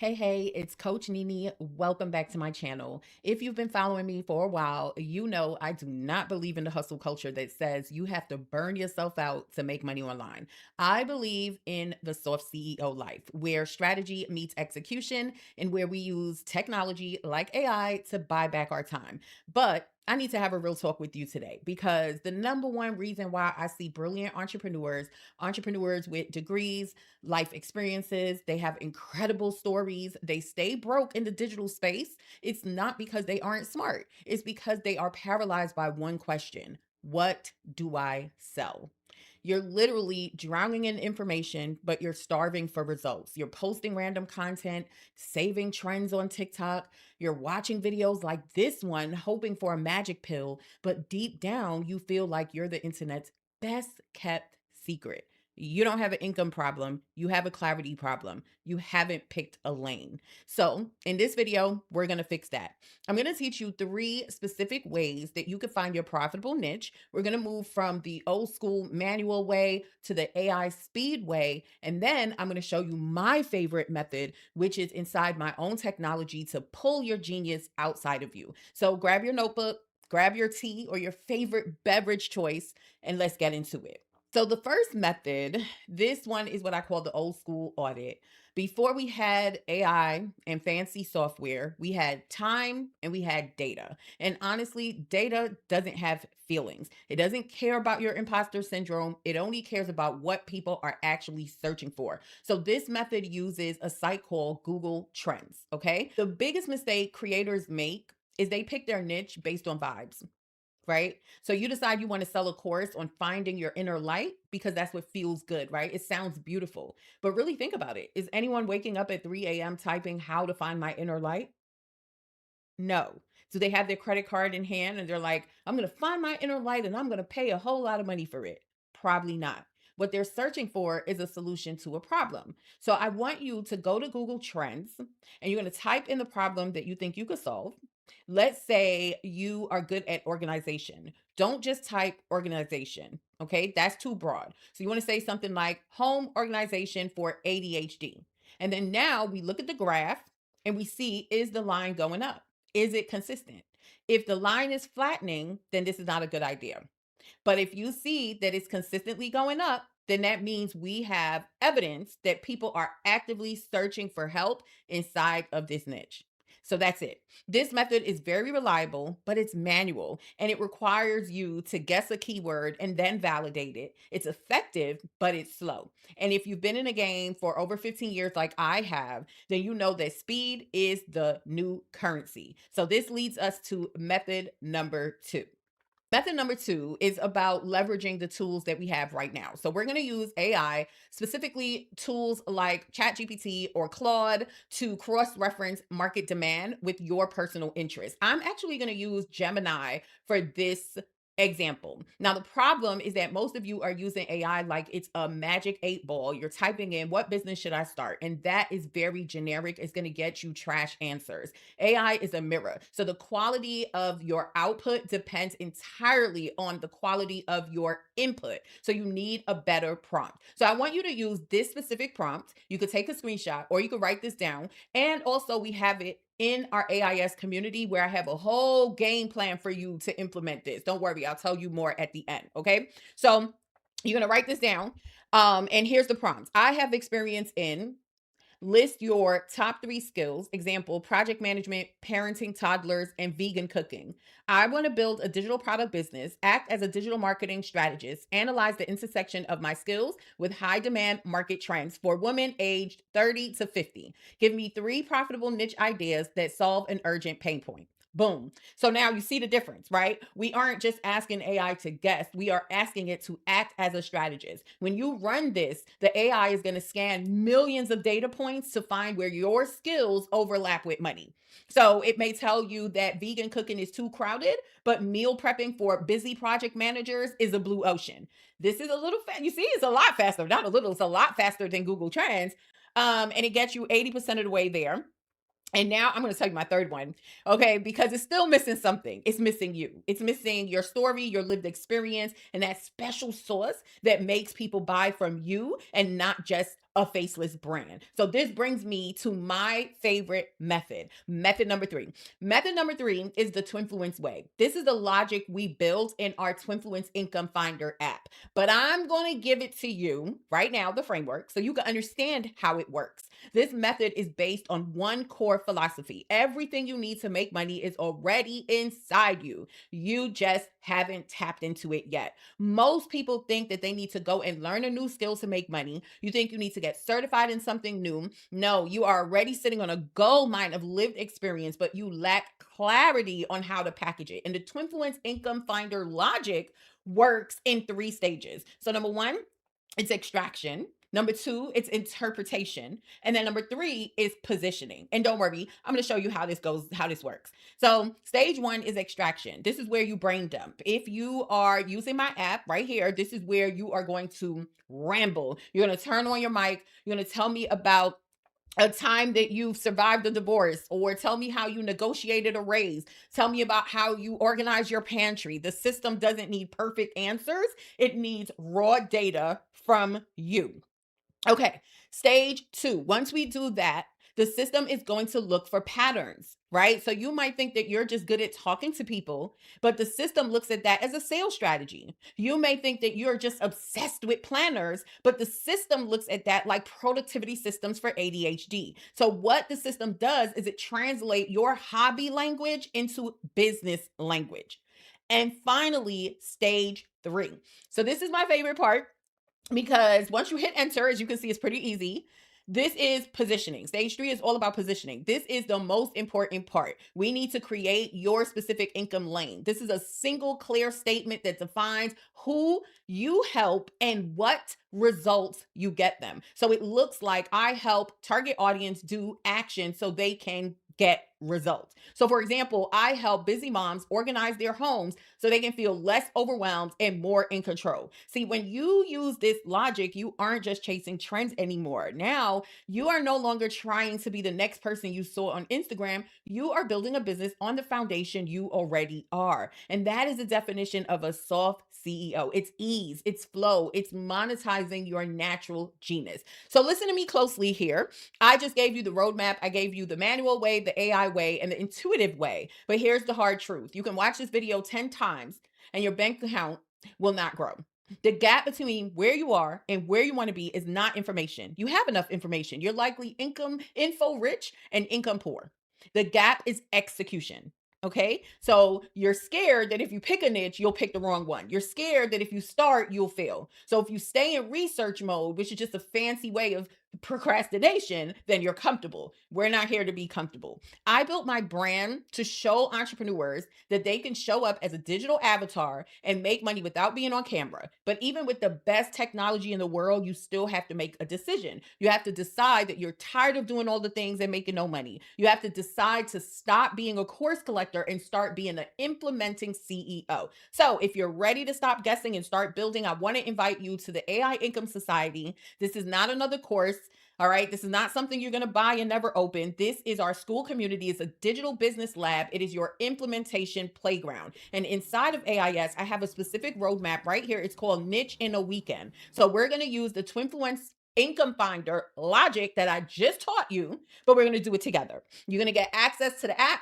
Hey, it's Coach Nini. Welcome back to my channel. If you've been following me for a while, you know I do not believe in the hustle culture that says you have to burn yourself out to make money online. I believe in the soft CEO life, where strategy meets execution and where we use technology like AI to buy back our time. But I need to have a real talk with you today because the number one reason why I see brilliant entrepreneurs with degrees, life experiences. They have incredible stories. They stay broke in the digital space. It's not because they aren't smart, it's because they are paralyzed by one question: what do I sell? You're literally drowning in information, but you're starving for results. You're posting random content, saving trends on TikTok. You're watching videos like this one, hoping for a magic pill, but deep down, you feel like you're the internet's best kept secret. You don't have an income problem. You have a clarity problem. You haven't picked a lane. So, in this video, we're going to fix that. I'm going to teach you 3 specific ways that you can find your profitable niche. We're going to move from the old school manual way to the AI speed way. And then I'm going to show you my favorite method, which is inside my own technology to pull your genius outside of you. So, grab your notebook, grab your tea or your favorite beverage choice, and let's get into it. So the first method, this one is what I call the old school audit. Before we had AI and fancy software, we had time and we had data. And honestly, data doesn't have feelings. It doesn't care about your imposter syndrome. It only cares about what people are actually searching for. So this method uses a site called Google Trends, okay? The biggest mistake creators make is they pick their niche based on vibes, right? So you decide you want to sell a course on finding your inner light because that's what feels good, right? It sounds beautiful. But really think about it. Is anyone waking up at 3 a.m. typing how to find my inner light? No. Do they have their credit card in hand and they're like, I'm going to find my inner light and I'm going to pay a whole lot of money for it? Probably not. What they're searching for is a solution to a problem. So I want you to go to Google Trends and you're going to type in the problem that you think you could solve. Let's say you are good at organization. Don't just type organization. Okay. That's too broad. So you want to say something like home organization for ADHD. And then now we look at the graph and we see, is the line going up? Is it consistent? If the line is flattening, then this is not a good idea. But if you see that it's consistently going up, then that means we have evidence that people are actively searching for help inside of this niche. So that's it. This method is very reliable, but it's manual and it requires you to guess a keyword and then validate it. It's effective, but it's slow. And if you've been in a game for over 15 years, like I have, then you know that speed is the new currency. So this leads us to method number 2. Method number 2 is about leveraging the tools that we have right now. So we're going to use AI, specifically tools like ChatGPT or Claude, to cross-reference market demand with your personal interests. I'm actually going to use Gemini for this example. Now, the problem is that most of you are using AI like it's a magic 8 ball. You're typing in, what business should I start? And that is very generic. It's going to get you trash answers. AI is a mirror. So the quality of your output depends entirely on the quality of your input. So you need a better prompt. So I want you to use this specific prompt. You could take a screenshot or you could write this down. And also, we have it in our AIS community where I have a whole game plan for you to implement this. Don't worry, I'll tell you more at the end. Okay. So you're going to write this down. And here's the prompt. I have experience in, list your top 3 skills, example, project management, parenting toddlers, and vegan cooking. I want to build a digital product business, act as a digital marketing strategist, analyze the intersection of my skills with high demand market trends for women aged 30 to 50. Give me 3 profitable niche ideas that solve an urgent pain point. Boom. So now you see the difference, right? We aren't just asking AI to guess, we are asking it to act as a strategist. When you run this, the AI is going to scan millions of data points to find where your skills overlap with money. So it may tell you that vegan cooking is too crowded, but meal prepping for busy project managers is a blue ocean. This is a little you see, it's a lot faster, not a little, it's a lot faster than Google Trends. And it gets you 80% of the way there. And now I'm going to tell you my third one, okay? Because it's still missing something. It's missing you. It's missing your story, your lived experience, and that special sauce that makes people buy from you and not just a faceless brand. So this brings me to my favorite method. Method number three. Method number three is the Twinfluence way. This is the logic we built in our Twinfluence Income Finder app. But I'm going to give it to you right now, the framework, so you can understand how it works. This method is based on one core philosophy. Everything you need to make money is already inside you. You just haven't tapped into it yet. Most people think that they need to go and learn a new skill to make money. You think you need to get certified in something new. No, you are already sitting on a gold mine of lived experience, but you lack clarity on how to package it. And the Twinfluence Income Finder logic works in three stages. So, number one, it's extraction. Number two, it's interpretation. And then number three is positioning. And don't worry, I'm going to show you how this goes, how this works. So, stage one is extraction. This is where you brain dump. If you are using my app right here, this is where you are going to ramble. You're going to turn on your mic. You're going to tell me about a time that you've survived a divorce, or tell me how you negotiated a raise. Tell me about how you organize your pantry. The system doesn't need perfect answers, it needs raw data from you. Okay, stage two. Once we do that, the system is going to look for patterns, right? So you might think that you're just good at talking to people, but the system looks at that as a sales strategy. You may think that you're just obsessed with planners, but the system looks at that like productivity systems for ADHD. So what the system does is it translates your hobby language into business language. And finally, stage three. So this is my favorite part, because once you hit enter, as you can see, it's pretty easy. This is positioning. Stage three is all about positioning. This is the most important part. We need to create your specific income lane. This is a single clear statement that defines who you help and what results you get them. So it looks like I help target audience do action so they can get results. So, for example, I help busy moms organize their homes so they can feel less overwhelmed and more in control. See, when you use this logic, you aren't just chasing trends anymore. Now, you are no longer trying to be the next person you saw on Instagram. You are building a business on the foundation you already are. And that is the definition of a soft CEO. It's ease, it's flow, it's monetizing your natural genius. So, listen to me closely here. I just gave you the roadmap. I gave you the manual way, the AI way, and the intuitive way. But here's the hard truth. You can watch this video 10 times and your bank account will not grow. The gap between where you are and where you want to be is not information. You have enough information. You're likely income info rich and income poor. The gap is execution. Okay. So you're scared that if you pick a niche, you'll pick the wrong one. You're scared that if you start, you'll fail. So if you stay in research mode, which is just a fancy way of procrastination, then you're comfortable. We're not here to be comfortable. I built my brand to show entrepreneurs that they can show up as a digital avatar and make money without being on camera. But even with the best technology in the world, you still have to make a decision. You have to decide that you're tired of doing all the things and making no money. You have to decide to stop being a course collector and start being an implementing CEO. So if you're ready to stop guessing and start building, I want to invite you to the AI Income Society. This is not another course. All right. This is not something you're going to buy and never open. This is our school community. It's a digital business lab. It is your implementation playground. And inside of AIS, I have a specific roadmap right here. It's called Niche in a Weekend. So we're going to use the Twinfluence Income Finder logic that I just taught you, but we're going to do it together. You're going to get access to the app.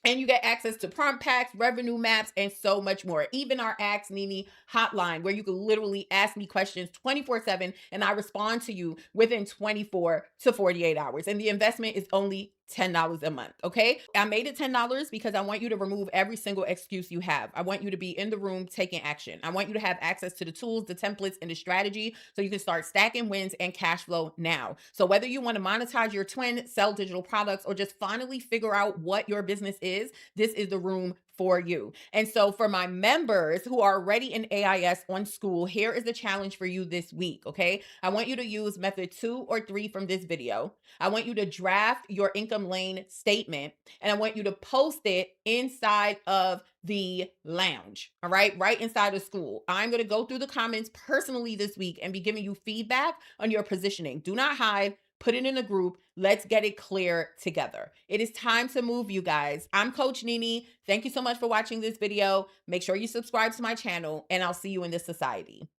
And you get access to prompt packs, revenue maps, and so much more. Even our Ask Nini hotline, where you can literally ask me questions 24/7, and I respond to you within 24 to 48 hours. And the investment is only $10 a month. Okay. I made it $10 because I want you to remove every single excuse you have. I want you to be in the room taking action. I want you to have access to the tools, the templates, and the strategy so you can start stacking wins and cash flow now. So whether you want to monetize your twin, sell digital products, or just finally figure out what your business is, this is the room for you. And so for my members who are already in AIS on school, here is the challenge for you this week. Okay. I want you to use method 2 or 3 from this video. I want you to draft your income lane statement, and I want you to post it inside of the lounge. All right. Right inside of school. I'm going to go through the comments personally this week and be giving you feedback on your positioning. Do not hide. Put it in a group. Let's get it clear together. It is time to move, you guys. I'm Coach Nini. Thank you so much for watching this video. Make sure you subscribe to my channel, and I'll see you in this society.